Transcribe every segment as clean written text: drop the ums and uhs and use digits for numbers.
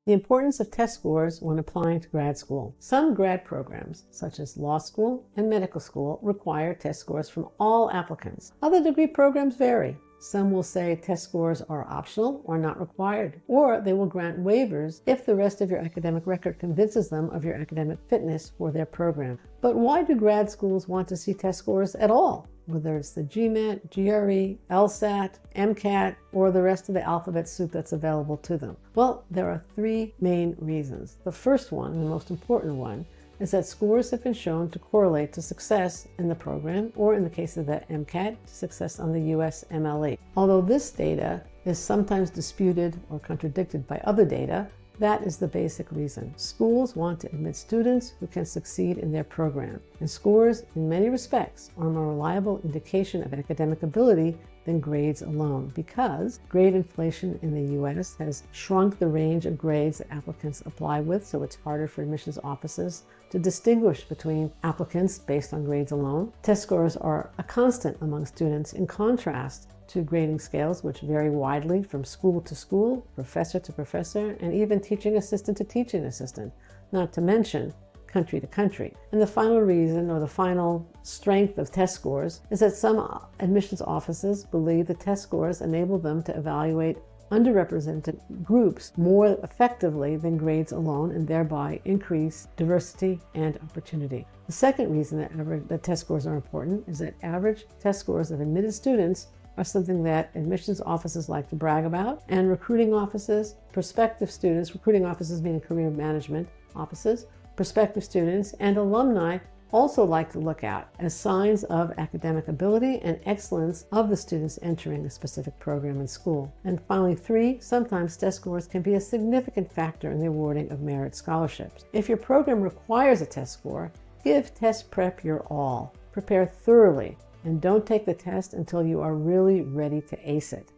The importance of test scores when applying to grad school. Some grad programs, such as law school and medical school, require test scores from all applicants. Other degree programs vary. Some will say test scores are optional or not required, or they will grant waivers if the rest of your academic record convinces them of your academic fitness for their program. But why do grad schools want to see test scores at all? Whether it's the GMAT, GRE, LSAT, MCAT, or the rest of the alphabet soup that's available to them? Well, there are three main reasons. The first one, and the most important one, is that scores have been shown to correlate to success in the program, or in the case of the MCAT, to success on the US MLE. Although this data is sometimes disputed or contradicted by other data, that is the basic reason. Schools want to admit students who can succeed in their program, and scores, in many respects, are a more reliable indication of academic ability than grades alone, because grade inflation in the U.S. has shrunk the range of grades that applicants apply with, so it's harder for admissions offices to distinguish between applicants based on grades alone. Test scores are a constant among students, in contrast to grading scales, which vary widely from school to school, professor to professor, and even teaching assistant to teaching assistant, not to mention country to country. And the final reason, or the final strength of test scores, is that some admissions offices believe that test scores enable them to evaluate underrepresented groups more effectively than grades alone, and thereby increase diversity and opportunity. The second reason that test scores are important is that average test scores of admitted students are something that admissions offices like to brag about, and recruiting offices, prospective students, recruiting offices meaning career management offices, prospective students, and alumni also like to look at as signs of academic ability and excellence of the students entering a specific program in school. And finally, three, sometimes test scores can be a significant factor in the awarding of merit scholarships. If your program requires a test score, give test prep your all. Prepare thoroughly, and don't take the test until you are really ready to ace it.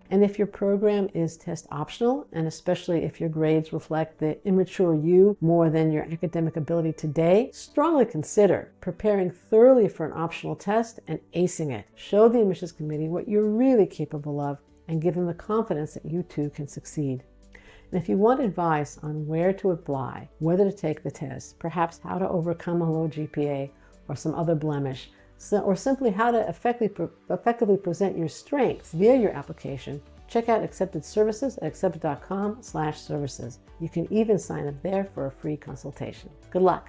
And if your program is test optional, and especially if your grades reflect the immature you more than your academic ability today, strongly consider preparing thoroughly for an optional test and acing it. Show the admissions committee what you're really capable of, and give them the confidence that you too can succeed. And if you want advice on where to apply, whether to take the test, perhaps how to overcome a low GPA or some other blemish, or simply how to effectively present your strengths via your application, check out Accepted Services at accepted.com/services. You can even sign up there for a free consultation. Good luck.